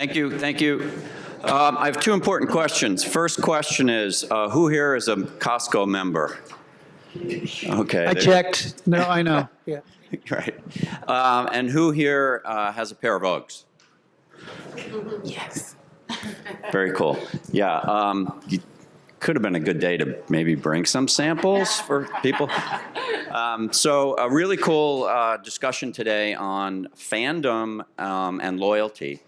Thank you. Thank you. I have two important questions. First question is, who here is a Costco member? Okay. I checked. No, I know. Yeah. Right. And who here has a pair of Uggs? Yes. Very cool. Yeah. Could have been a good day to maybe bring some samples for people. So a really cool discussion today on fandom and loyalty.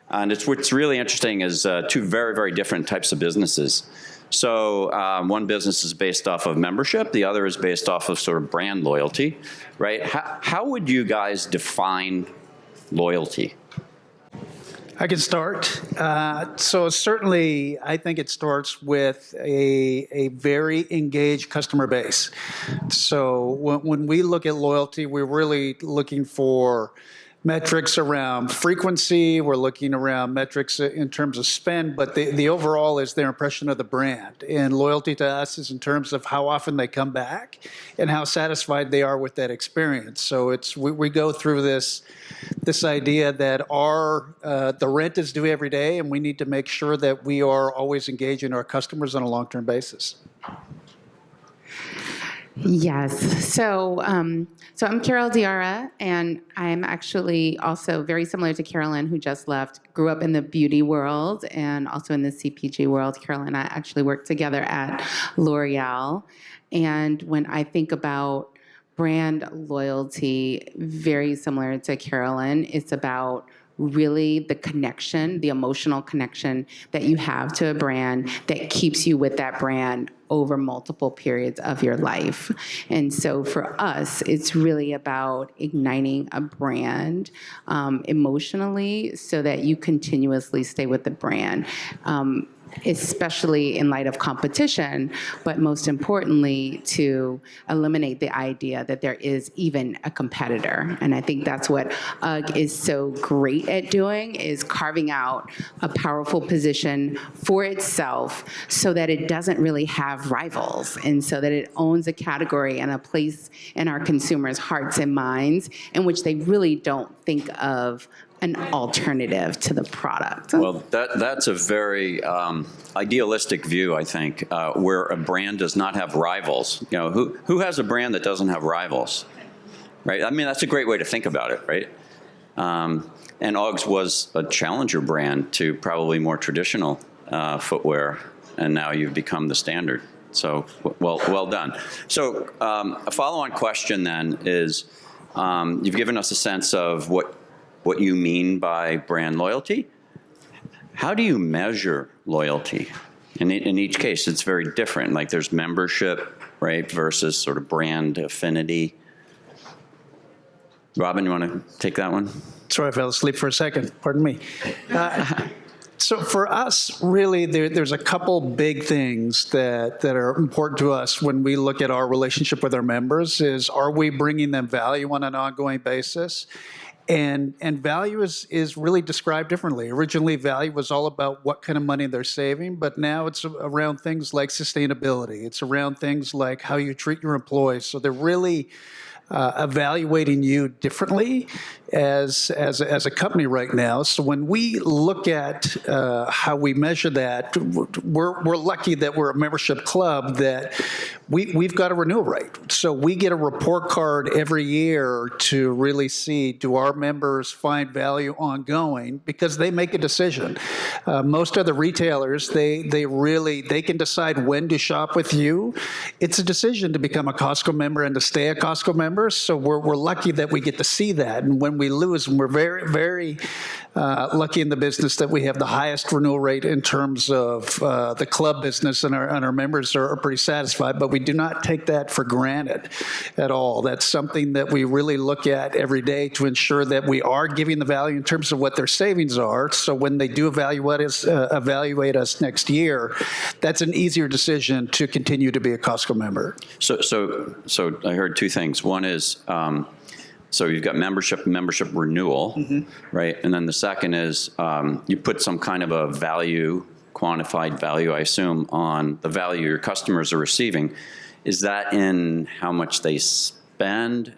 And what's really interesting is two very, very different types of businesses. So one business is based off of membership. The other is based off of sort of brand loyalty, right? How would you guys define loyalty? I can start. So certainly, I think it starts with a very engaged customer base. So when we look at loyalty, we're really looking for metrics around frequency. We're looking around metrics in terms of spend, but the overall is their impression of the brand. And loyalty to us is in terms of how often they come back and how satisfied they are with that experience. So we go through this idea that the rent is due every day, and we need to make sure that we are always engaging our customers on a long-term basis. Yes. So I'm Carole Diarra, and I'm actually also very similar to Carolyn, who just left. Grew up in the beauty world and also in the CPG world. Carole and I actually worked together at L'Oreal. And when I think about brand loyalty, very similar to Carolyn, it's about really the connection, the emotional connection that you have to a brand that keeps you with that brand over multiple periods of your life. And so for us, it's really about igniting a brand emotionally so that you continuously stay with the brand. Especially in light of competition, but most importantly, to eliminate the idea that there is even a competitor. And I think that's what UGG is so great at doing, is carving out a powerful position for itself so that it doesn't really have rivals, and so that it owns a category and a place in our consumers' hearts and minds in which they really don't think of an alternative to the product. Well, that's a very idealistic view, I think, where a brand does not have rivals. You know, who has a brand that doesn't have rivals, right? I mean, that's a great way to think about it, right? And Uggs was a challenger brand to probably more traditional footwear, and now you've become the standard. So, well done. So, a follow-on question then is, you've given us a sense of what you mean by brand loyalty. How do you measure loyalty? In each case, it's very different. Like there's membership, right, versus sort of brand affinity. Robin, you want to take that one? Sorry, I fell asleep for a second. Pardon me. So for us, really, there's a couple big things that are important to us when we look at our relationship with our members. Is, are we bringing them value on an ongoing basis? And value is really described differently. Originally, value was all about what kind of money they're saving, but now it's around things like sustainability. It's around things like how you treat your employees. So they're really evaluating you differently as a company right now. So when we look at how we measure that, we're lucky that we're a membership club that we've got a renewal rate. So we get a report card every year to really see, do our members find value ongoing, because they make a decision. Most other retailers, they can decide when to shop with you. It's a decision to become a Costco member and to stay a Costco member. So we're lucky that we get to see that. And when we lose, we're very, very lucky in the business that we have the highest renewal rate in terms of the club business, and our members are pretty satisfied. But we do not take that for granted at all. That's something that we really look at every day to ensure that we are giving the value in terms of what their savings are. So when they do evaluate us next year, that's an easier decision to continue to be a Costco member. So I heard two things. One is, so you've got membership renewal, right? And then the second is you put some kind of a value, quantified value, I assume, on the value your customers are receiving. Is that in how much they spend?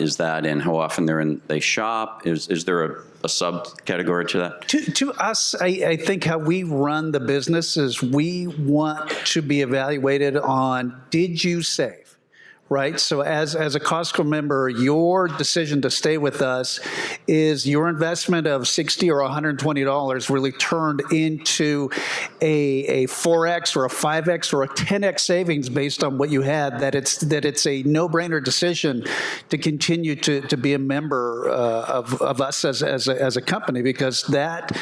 Is that in how often they shop? Is there a subcategory to that? To us, I think how we run the business is we want to be evaluated on, did you save? Right? So as a Costco member, your decision to stay with us is your investment of $60 or $120 really turned into a 4X or a 5X or a 10X savings based on what you had, that it's a no-brainer decision to continue to be a member of us as a company, because that,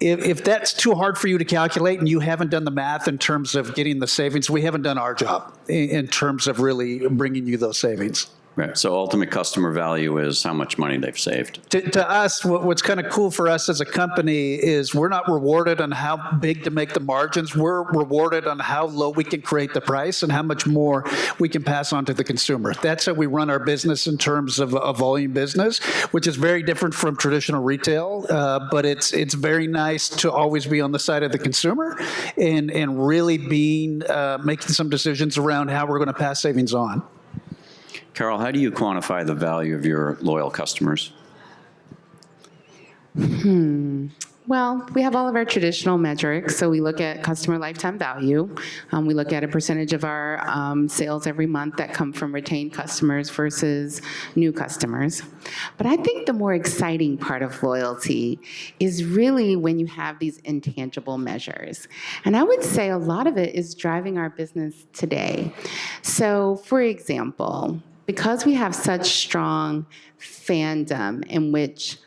if that's too hard for you to calculate and you haven't done the math in terms of getting the savings, we haven't done our job in terms of really bringing you those savings. Right. So ultimate customer value is how much money they've saved. To us, what's kind of cool for us as a company is we're not rewarded on how big to make the margins. We're rewarded on how low we can create the price and how much more we can pass on to the consumer. That's how we run our business in terms of a volume business, which is very different from traditional retail. But it's very nice to always be on the side of the consumer and really making some decisions around how we're going to pass savings on. Carole, how do you quantify the value of your loyal customers? Well, we have all of our traditional metrics. So we look at customer lifetime value. We look at a percentage of our sales every month that come from retained customers versus new customers. But I think the more exciting part of loyalty is really when you have these intangible measures. And I would say a lot of it is driving our business today. So, for example, because we have such strong fandom in which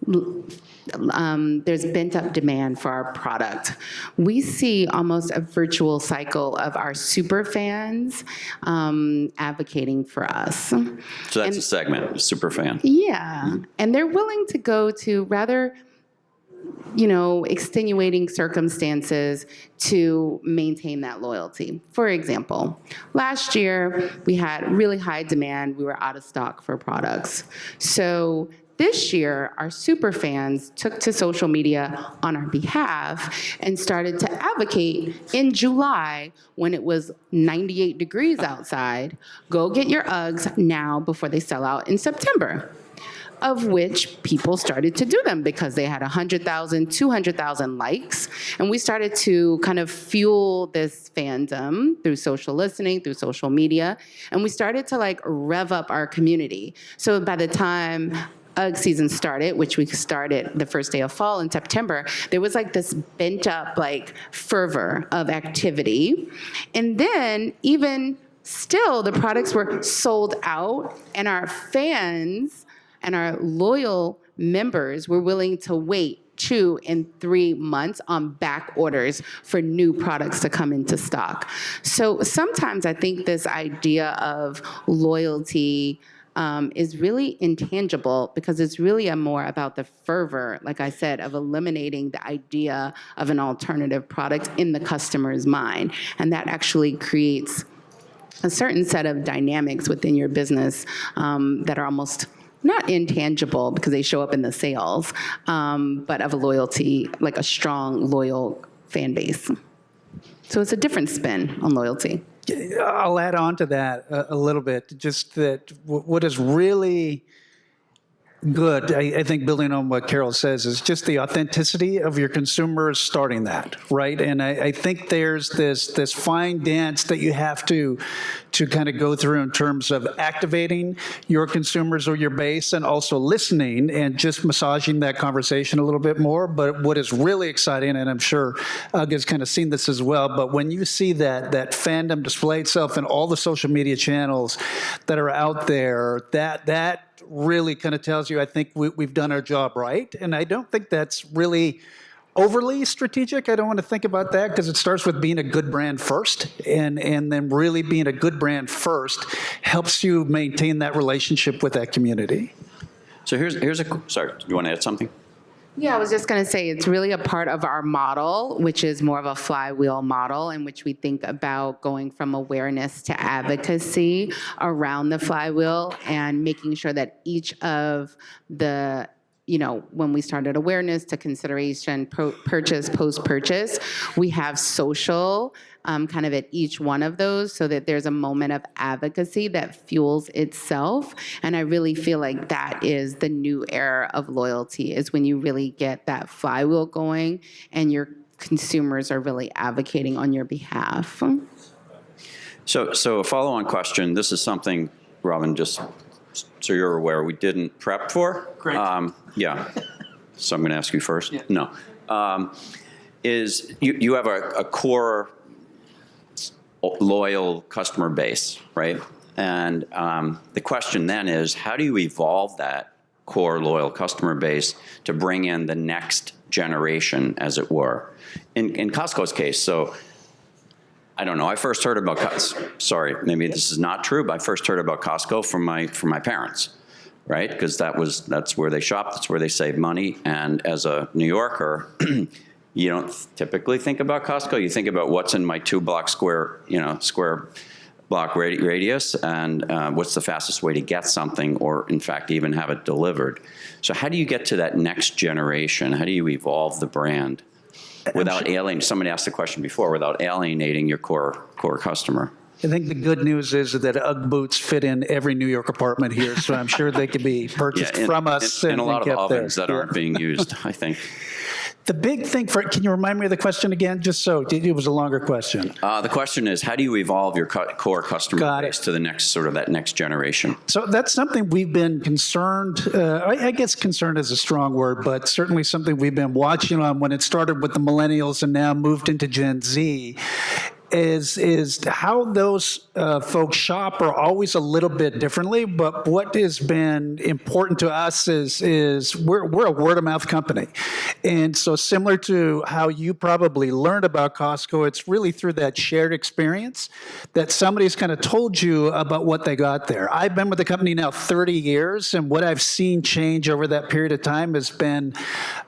there's bent-up demand for our product, we see almost a virtual cycle of our super fans advocating for us. So that's a segment, a super fan. Yeah, and they're willing to go to rather extenuating circumstances to maintain that loyalty. For example, last year we had really high demand. We were out of stock for products. So this year, our super fans took to social media on our behalf and started to advocate in July when it was 98 degrees outside, go get your Uggs now before they sell out in September. Of which people started to do them because they had 100,000, 200,000 likes. And we started to kind of fuel this fandom through social listening, through social media. And we started to rev up our community. So by the time UGG season started, which we started the first day of fall in September, there was this bent up fervor of activity. And then even still, the products were sold out, and our fans and our loyal members were willing to wait 2 and 3 months on back orders for new products to come into stock. So sometimes I think this idea of loyalty is really intangible because it's really more about the fervor, like I said, of eliminating the idea of an alternative product in the customer's mind. And that actually creates a certain set of dynamics within your business that are almost not intangible because they show up in the sales, but of a loyalty, like a strong, loyal fan base. So it's a different spin on loyalty. I'll add on to that a little bit, just that what is really good, I think, building on what Carole says, is just the authenticity of your consumers starting that, right? And I think there's this fine dance that you have to kind of go through in terms of activating your consumers or your base and also listening and just massaging that conversation a little bit more. But what is really exciting, and I'm sure Ugg has kind of seen this as well, but when you see that fandom display itself in all the social media channels that are out there, that really kind of tells you, I think we've done our job right. And I don't think that's really overly strategic. I don't want to think about that because it starts with being a good brand first. And then really being a good brand first helps you maintain that relationship with that community. So sorry, do you want to add something? Yeah, I was just going to say it's really a part of our model, which is more of a flywheel model in which we think about going from awareness to advocacy around the flywheel and making sure that each of the when we started awareness to consideration, purchase, post-purchase, we have social kind of at each one of those so that there's a moment of advocacy that fuels itself. And I really feel like that is the new era of loyalty, is when you really get that flywheel going and your consumers are really advocating on your behalf. So a follow-on question. This is something, Robin, just so you're aware, we didn't prep for. Great. Yeah. So I'm going to ask you first. Yeah. No. Is you have a core loyal customer base, right? And the question then is, how do you evolve that core loyal customer base to bring in the next generation, as it were? In Costco's case, so I don't know. I first heard about sorry, maybe this is not true, but I first heard about Costco from my parents, right? Because that's where they shop, that's where they save money. And as a New Yorker, you don't typically think about Costco. You think about what's in my 2-block square block radius, and what's the fastest way to get something, or in fact even have it delivered. So how do you get to that next generation? How do you evolve the brand without alienating? Somebody asked the question before, without alienating your core customer. I think the good news is that UGG boots fit in every New York apartment here, so I'm sure they could be purchased from us and a lot of kept ovens there. that aren't being used, I think. The big thing can you remind me of the question again? Just so, it was a longer question. The question is, how do you evolve your core customer Got it. base to the next that next generation? So that's something we've been concerned, I guess concerned is a strong word, but certainly something we've been watching on when it started with the millennials and now moved into Gen Z, is how those folks shop are always a little bit differently. But what has been important to us is we're a word of mouth company. And so similar to how you probably learned about Costco, it's really through that shared experience that somebody's kind of told you about what they got there. I've been with the company now 30 years, and what I've seen change over that period of time has been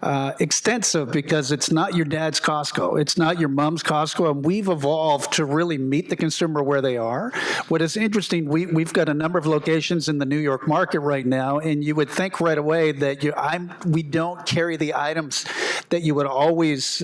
extensive, because it's not your dad's Costco. It's not your mom's Costco. And we've evolved to really meet the consumer where they are. What is interesting, we've got a number of locations in the New York market right now, and you would think right away that we don't carry the items that you would always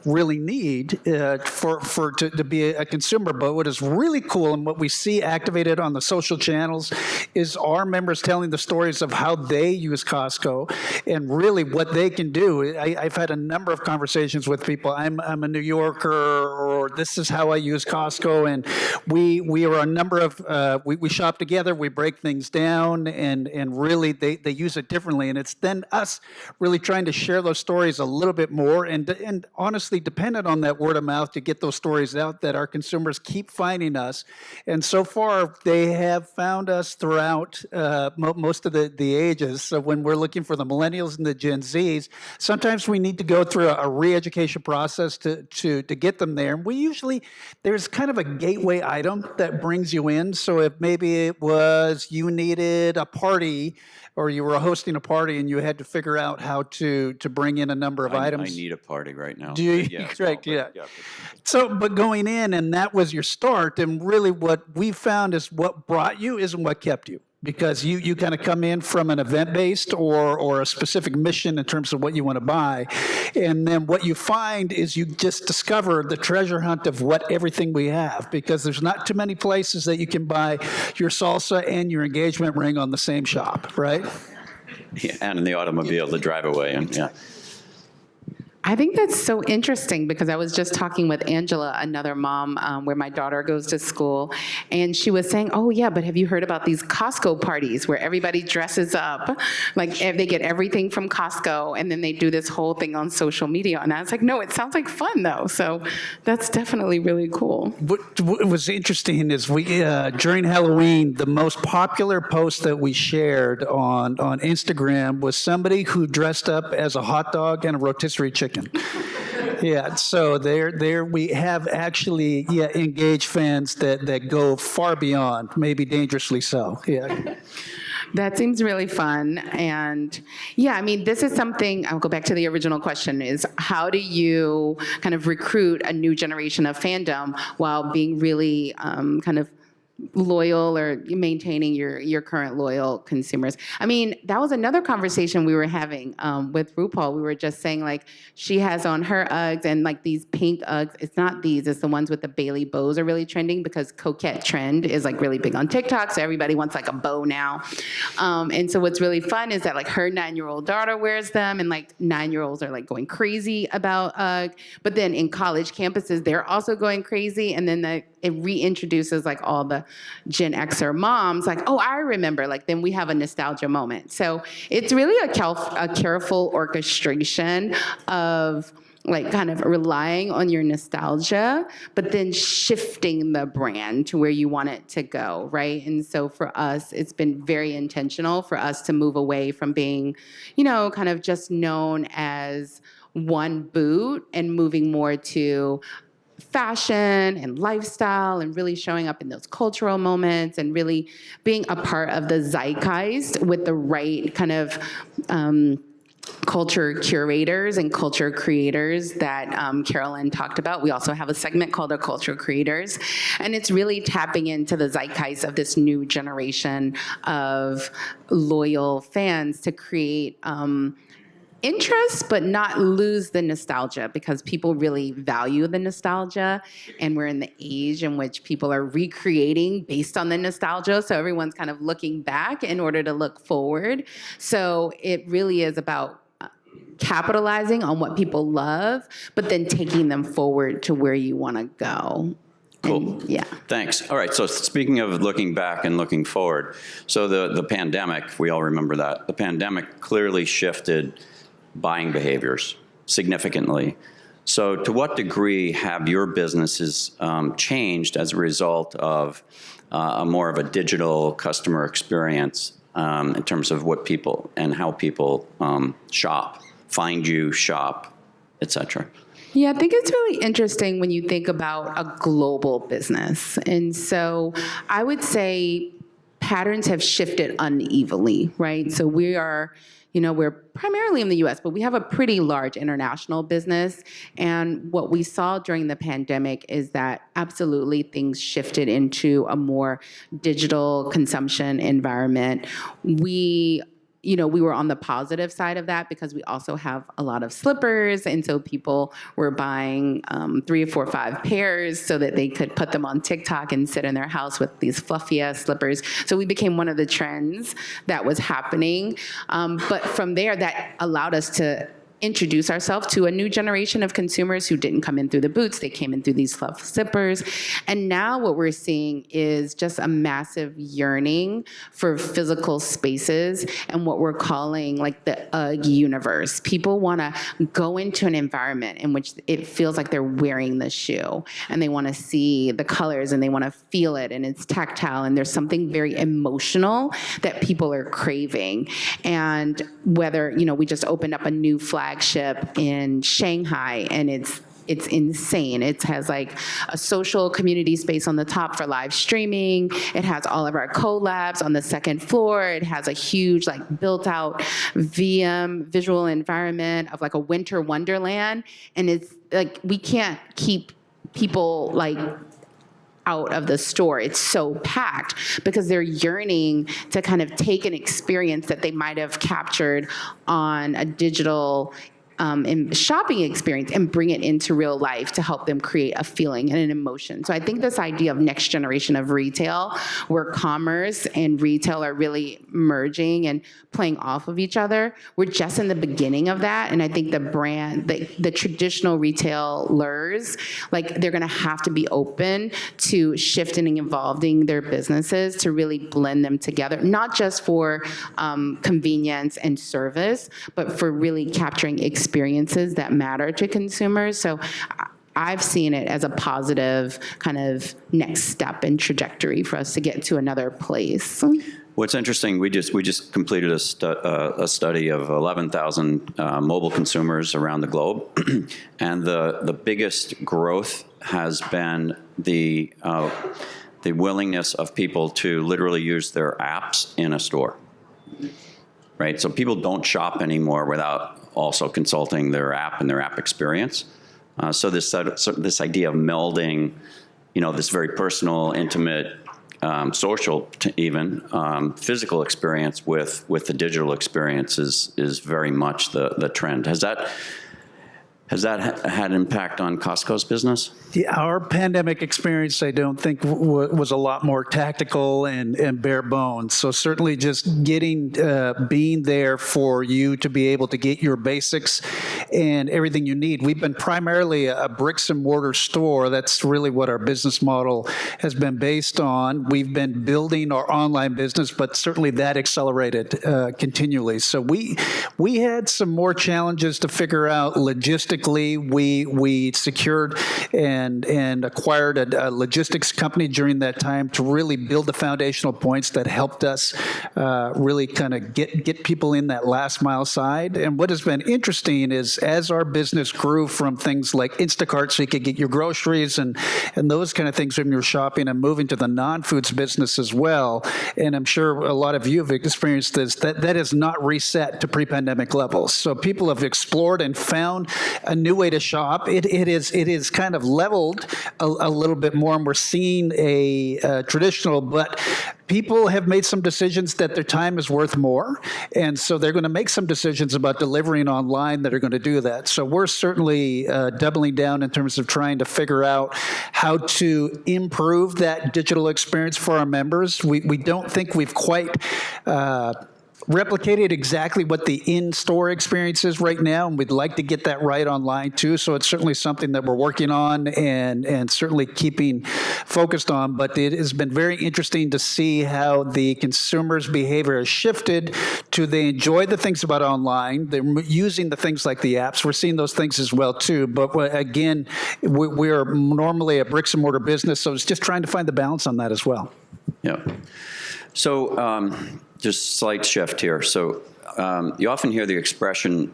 really need to be a consumer. But what is really cool and what we see activated on the social channels is our members telling the stories of how they use Costco and really what they can do. I've had a number of conversations with people. I'm a New Yorker, or this is how I use Costco, and we are a number of we shop together, we break things down, and really they use it differently, and it's then us really trying to share those stories a little bit more, and honestly dependent on that word of mouth to get those stories out, that our consumers keep finding us. And so far they have found us throughout most of the ages. So when we're looking for the millennials and the Gen Zs, sometimes we need to go through a re-education process to get them there. And there's kind of a gateway item that brings you in. So if maybe it was you needed a party, or you were hosting a party and you had to figure out how to bring in a number of items. I need a party right now. Do you? Yeah, Right, yeah. So, but going in, and that was your start, and really what we found is what brought you isn't what kept you. Because you kind of come in from an event-based or a specific mission in terms of what you want to buy. And then what you find is you just discover the treasure hunt of what everything we have, because there's not too many places that you can buy your salsa and your engagement ring on the same shop, right? Yeah, and in the automobile, the drive away, and yeah. I think that's so interesting, because I was just talking with Angela, another mom where my daughter goes to school, and she was saying, oh yeah, but have you heard about these Costco parties where everybody dresses up, like they get everything from Costco, and then they do this whole thing on social media. And I was like, no, it sounds like fun though. So that's definitely really cool. What was interesting is we during Halloween, the most popular post that we shared on Instagram was somebody who dressed up as a hot dog and a rotisserie chicken. Yeah, so there we have actually engaged fans that go far beyond, maybe dangerously so. Yeah. That seems really fun. And yeah, I mean, this is something, I'll go back to the original question, is how do you kind of recruit a new generation of fandom while being really kind of loyal or maintaining your current loyal consumers. I mean, that was another conversation we were having with RuPaul. We were just saying, like, she has on her Uggs and like these pink Uggs. It's not these, it's the ones with the Bailey bows are really trending because coquette trend is like really big on TikTok. So everybody wants like a bow now. And so what's really fun is that like her 9-year-old daughter wears them and like 9-year-olds are like going crazy about Ugg. But then in college campuses, they're also going crazy. And then it reintroduces like all the Gen Xer moms, like, oh, I remember, like, then we have a nostalgia moment. So it's really a careful orchestration of like kind of relying on your nostalgia, but then shifting the brand to where you want it to go, right? And so for us, it's been very intentional for us to move away from being, kind of just known as one boot and moving more to fashion and lifestyle and really showing up in those cultural moments and really being a part of the zeitgeist with the right kind of culture curators and culture creators that Carolyn talked about. We also have a segment called our Culture Creators, and it's really tapping into the zeitgeist of this new generation of loyal fans to create interest, but not lose the nostalgia, because people really value the nostalgia, and we're in the age in which people are recreating based on the nostalgia. So everyone's kind of looking back in order to look forward. So it really is about capitalizing on what people love, but then taking them forward to where you want to go. Cool. And, yeah. Thanks. All right. So speaking of looking back and looking forward, so the pandemic, we all remember that. The pandemic clearly shifted buying behaviors significantly. So to what degree have your businesses changed as a result of more of a digital customer experience in terms of what people and how people shop, find you, shop, et cetera? Yeah, I think it's really interesting when you think about a global business. And so I would say patterns have shifted unevenly, right? So we are, we're primarily in the US, but we have a pretty large international business. And what we saw during the pandemic is that absolutely things shifted into a more digital consumption environment. We were on the positive side of that because we also have a lot of slippers. And so people were buying 3 or 4 or 5 pairs so that they could put them on TikTok and sit in their house with these fluffy ass slippers. So we became one of the trends that was happening. But from there, that allowed us to introduce ourselves to a new generation of consumers who didn't come in through the boots. They came in through these fluff zippers. And now what we're seeing is just a massive yearning for physical spaces and what we're calling like the UGG universe. People want to go into an environment in which it feels like they're wearing the shoe, and they want to see the colors and they want to feel it, and it's tactile, and there's something very emotional that people are craving. And whether, we just opened up a new flagship in Shanghai, and it's insane. It has like a social community space on the top for live streaming. It has all of our collabs on the second floor. It has a huge like built out VM visual environment of like a winter wonderland. And it's like, we can't keep people like out of the store. It's so packed because they're yearning to kind of take an experience that they might have captured on a digital shopping experience and bring it into real life to help them create a feeling and an emotion. So I think this idea of next generation of retail, where commerce and retail are really merging and playing off of each other, we're just in the beginning of that. And I think the traditional retailers, like, they're going to have to be open to shifting and evolving their businesses to really blend them together, not just for convenience and service, but for really capturing experiences that matter to consumers. So I've seen it as a positive kind of next step and trajectory for us to get to another place. What's interesting, we just completed a study of 11,000 mobile consumers around the globe, and the biggest growth has been the willingness of people to literally use their apps in a store. Right, so people don't shop anymore without also consulting their app and their app experience. So this idea of melding, this very personal, intimate social, even physical experience with the digital experience is very much the trend. Has that had impact on Costco's business? Yeah, our pandemic experience, I don't think was a lot more tactical and bare bones. So certainly just getting, being there for you to be able to get your basics and everything you need. We've been primarily a bricks and mortar store. That's really what our business model has been based on. We've been building our online business, but certainly that accelerated continually. So we had some more challenges to figure out logistically. We secured and acquired a logistics company during that time to really build the foundational points that helped us really kind of get people in that last mile side. And what has been interesting is as our business grew from things like Instacart, so you could get your groceries and those kind of things when you're shopping, and moving to the non-foods business as well. And I'm sure a lot of you have experienced this, that is not reset to pre-pandemic levels. So people have explored and found a new way to shop. It is kind of leveled a little bit more, and we're seeing a traditional, but people have made some decisions that their time is worth more, and so they're going to make some decisions about delivering online that are going to do that. So we're certainly doubling down in terms of trying to figure out how to improve that digital experience for our members. We don't think we've quite replicated exactly what the in-store experience is right now, and we'd like to get that right online too. So it's certainly something that we're working on and certainly keeping focused on. But it has been very interesting to see how the consumer's behavior has shifted to they enjoy the things about online. They're using the things like the apps. We're seeing those things as well too. But again, we're normally a bricks and mortar business, so it's just trying to find the balance on that as well. Yeah. So just slight shift here. So you often hear the expression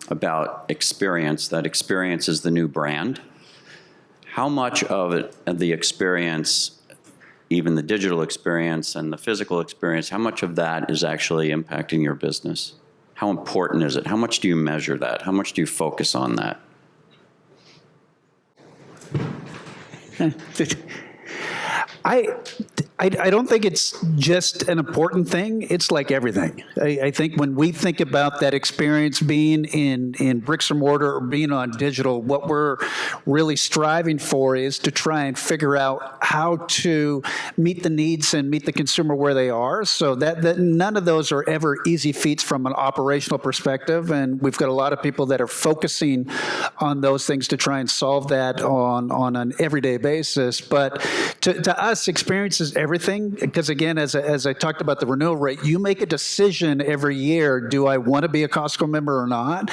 about experience, that experience is the new brand. How much of it, of the experience, even the digital experience and the physical experience, how much of that is actually impacting your business? How important is it? How much do you measure that? How much do you focus on that? I don't think it's just an important thing. It's like everything. I think when we think about that experience being in bricks and mortar or being on digital, what we're really striving for is to try and figure out how to meet the needs and meet the consumer where they are. So that none of those are ever easy feats from an operational perspective. And we've got a lot of people that are focusing on those things to try and solve that on an everyday basis. But to us, experience is everything, because again, as I talked about the renewal rate, you make a decision every year, do I want to be a Costco member or not?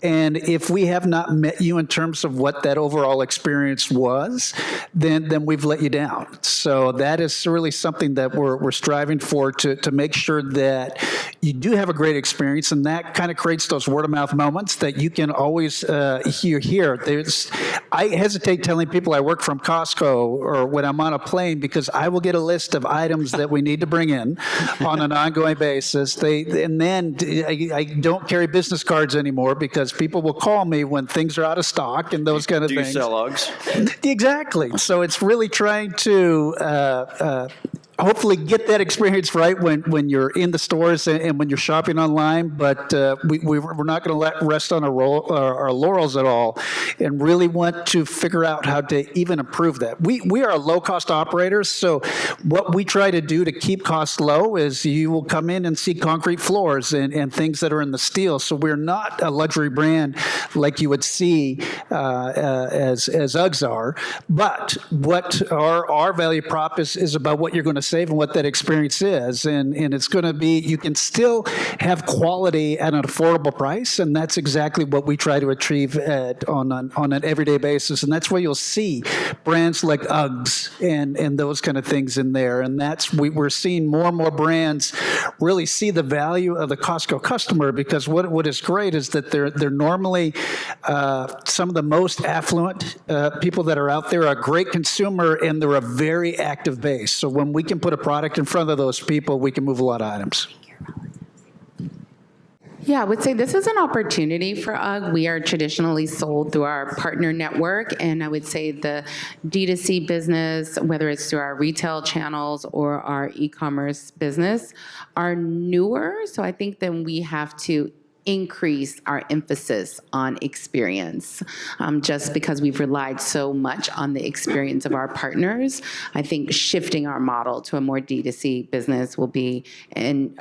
And if we have not met you in terms of what that overall experience was, then we've let you down. So that is really something that we're striving for, to make sure that you do have a great experience, and that kind of creates those word of mouth moments that you can always hear. I hesitate telling people I work from Costco or when I'm on a plane, because I will get a list of items that we need to bring in on an ongoing basis. And then I don't carry business cards anymore, because people will call me when things are out of stock and those kind of things. Do you sell Uggs? Exactly. So it's really trying to hopefully get that experience right when you're in the stores and when you're shopping online. But we're not going to rest on our laurels at all, and really want to figure out how to even improve that. We are a low-cost operator, so what we try to do to keep costs low is you will come in and see concrete floors and things that are in the steel. So we're not a luxury brand like you would see as Uggs are. But what our value prop is about what you're going to save and what that experience is. And it's going to be, you can still have quality at an affordable price. And that's exactly what we try to achieve on an everyday basis. And that's where you'll see brands like Uggs and those kind of things in there. And that's, we're seeing more and more brands really see the value of the Costco customer, because what is great is that they're normally some of the most affluent people that are out there, are a great consumer, and they're a very active base. So when we can put a product in front of those people, we can move a lot of items. Yeah, I would say this is an opportunity for UGG. We are traditionally sold through our partner network, and I would say the D2C business, whether it's through our retail channels or our e-commerce business, are newer. So I think then we have to increase our emphasis on experience. Just because we've relied so much on the experience of our partners, I think shifting our model to a more D2C business will be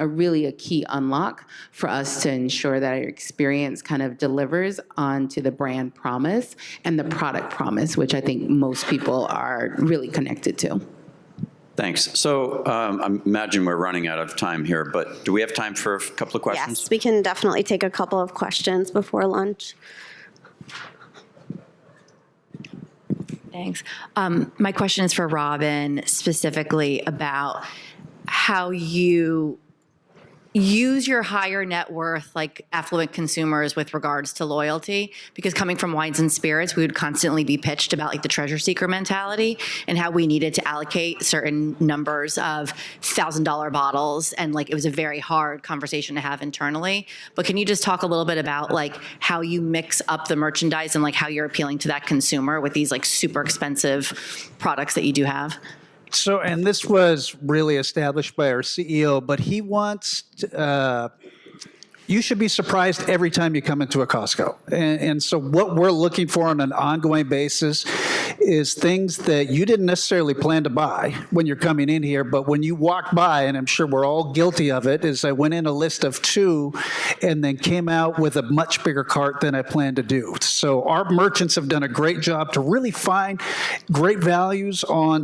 really a key unlock for us to ensure that our experience kind of delivers onto the brand promise and the product promise, which I think most people are really connected to. Thanks. So I imagine we're running out of time here, but do we have time for a couple of questions? Yes, we can definitely take a couple of questions before lunch. Thanks. My question is for Robin, specifically about how you use your higher net worth, like affluent consumers, with regards to loyalty. Because coming from wines and spirits, we would constantly be pitched about like the treasure seeker mentality and how we needed to allocate certain numbers of $1,000 bottles, and like it was a very hard conversation to have internally. But can you just talk a little bit about like how you mix up the merchandise and like how you're appealing to that consumer with these like super expensive products that you do have? So, and this was really established by our CEO, but he wants, you should be surprised every time you come into a Costco. And so what we're looking for on an ongoing basis is things that you didn't necessarily plan to buy when you're coming in here, but when you walk by, and I'm sure we're all guilty of it, is I went in a list of 2 and then came out with a much bigger cart than I planned to do. So our merchants have done a great job to really find great values on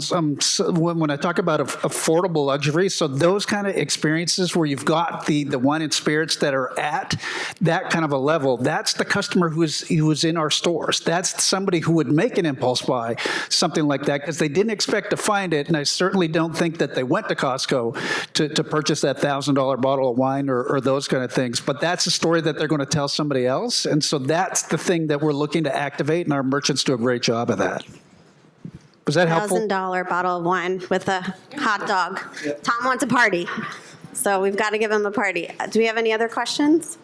when I talk about affordable luxury, so those kind of experiences where you've got the wine and spirits that are at that kind of a level, that's the customer who is in our stores. That's somebody who would make an impulse buy, something like that, because they didn't expect to find it, and I certainly don't think that they went to Costco to purchase that $1,000 bottle of wine or those kind of things. But that's a story that they're going to tell somebody else, and so that's the thing that we're looking to activate, and our merchants do a great job of that. Was that helpful? $1,000 bottle of wine with a hot dog. Yep. Tom wants a party, so we've got to give him a party. Do we have any other questions?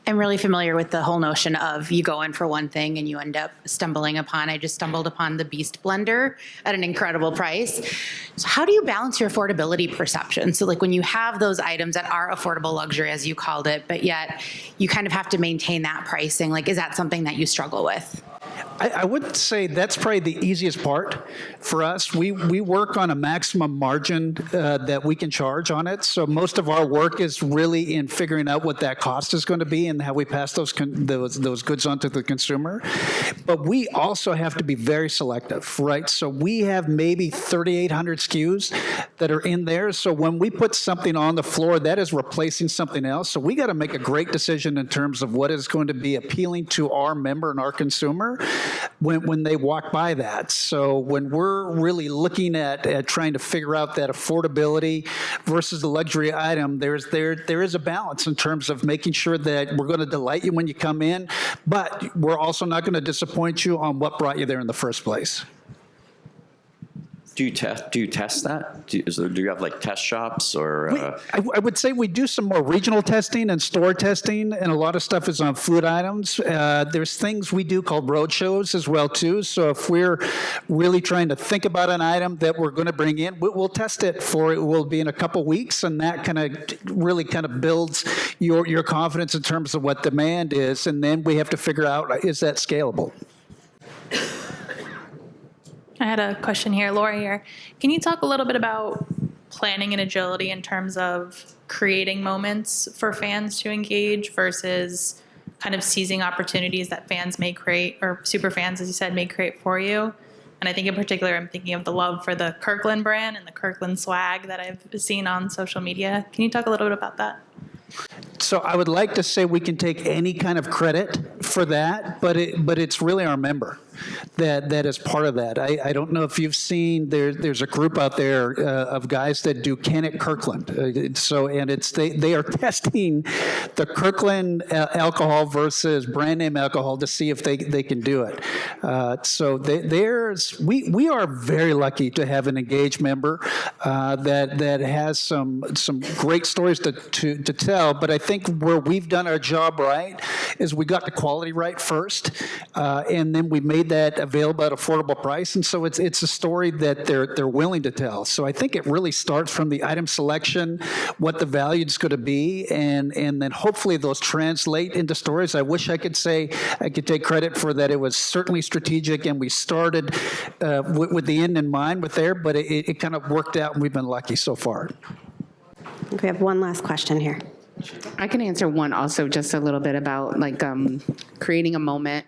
I'm really familiar with the whole notion of you go in for one thing and you end up stumbling upon, I just stumbled upon the Beast blender at an incredible price. So how do you balance your affordability perception? So like when you have those items that are affordable luxury, as you called it, but yet you kind of have to maintain that pricing, like is that something that you struggle with? I would say that's probably the easiest part for us. We work on a maximum margin that we can charge on it. So most of our work is really in figuring out what that cost is going to be and how we pass those goods on to the consumer. But we also have to be very selective, right? So we have maybe 3,800 SKUs that are in there. So when we put something on the floor, that is replacing something else. So we got to make a great decision in terms of what is going to be appealing to our member and our consumer when they walk by that. So when we're really looking at trying to figure out that affordability versus the luxury item, there is a balance in terms of making sure that we're going to delight you when you come in, but we're also not going to disappoint you on what brought you there in the first place. Do you test that? Do you have like test shops or? I would say we do some more regional testing and store testing, and a lot of stuff is on food items. There's things we do called road shows as well too. So if we're really trying to think about an item that we're going to bring in, we'll test it it will be in a couple weeks, and that kind of really kind of builds your confidence in terms of what demand is, and then we have to figure out, is that scalable? I had a question here, Laura here. Can you talk a little bit about planning and agility in terms of creating moments for fans to engage versus kind of seizing opportunities that fans may create, or super fans, as you said, may create for you? And I think in particular, I'm thinking of the love for the Kirkland brand and the Kirkland swag that I've seen on social media. Can you talk a little bit about that? So I would like to say we can take any kind of credit for that, but it's really our member. that is part of that. I don't know if you've seen, there's a group out there of guys that do Can It Kirkland. And they are testing the Kirkland alcohol versus brand name alcohol to see if they can do it. We are very lucky to have an engaged member that has some great stories to tell. But I think where we've done our job right is we got the quality right first, and then we made that available at affordable price. And so it's a story that they're willing to tell. So I think it really starts from the item selection, what the value is going to be, and then hopefully those translate into stories. I wish I could say I could take credit for that. It was certainly strategic, and we started with the end in mind with there, but it kind of worked out, and we've been lucky so far. Okay, we have one last question here. I can answer one also, just a little bit about like creating a moment.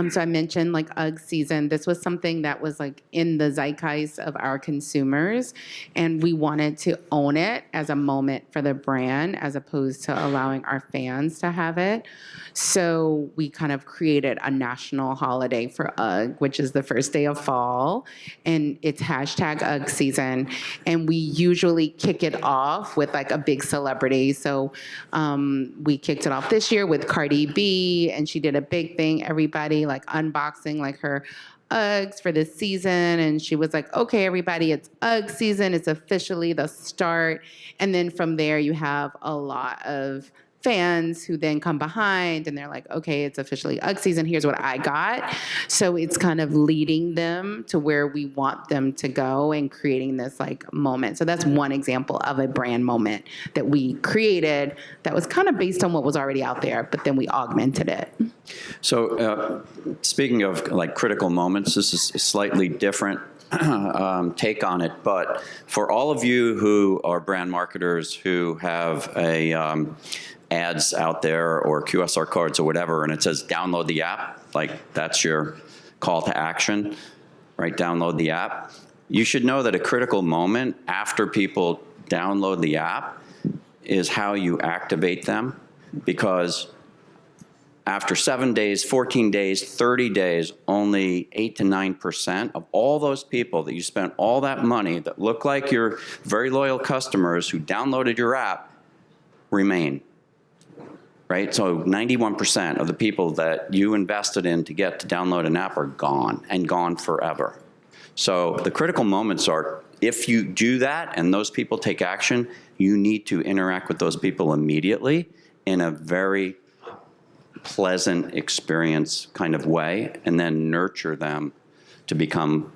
So I mentioned like UGG season. This was something that was like in the zeitgeist of our consumers, and we wanted to own it as a moment for the brand as opposed to allowing our fans to have it. So we kind of created a national holiday for UGG, which is the first day of fall, and it's hashtag UGG season. And we usually kick it off with like a big celebrity. So we kicked it off this year with Cardi B, and she did a big thing. Everybody like unboxing like her Uggs for this season, and she was like, okay, everybody, it's UGG season. It's officially the start. And then from there, you have a lot of fans who then come behind and they're like, okay, it's officially UGG season. Here's what I got. So it's kind of leading them to where we want them to go and creating this like moment. So that's one example of a brand moment that we created that was kind of based on what was already out there, but then we augmented it. So speaking of like critical moments, this is a slightly different take on it, but for all of you who are brand marketers who have a ads out there or QSR cards or whatever, and it says download the app, like that's your call to action, right? Download the app. You should know that a critical moment after people download the app is how you activate them, because after 7 days, 14 days, 30 days, only 8 to 9% of all those people that you spent all that money that look like your very loyal customers who downloaded your app remain, right? So 91% of the people that you invested in to get to download an app are gone, and gone forever. So the critical moments are, if you do that and those people take action, you need to interact with those people immediately in a very pleasant experience kind of way, and then nurture them to become,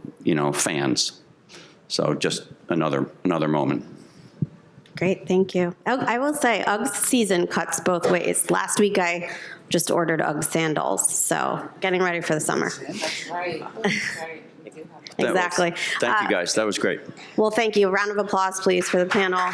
fans. So just another moment. Great, thank you. I will say UGG season cuts both ways. Last week I just ordered UGG sandals, so getting ready for the summer. That's right. Exactly. Thank you guys, that was great. Well, thank you. A round of applause, please, for the panel.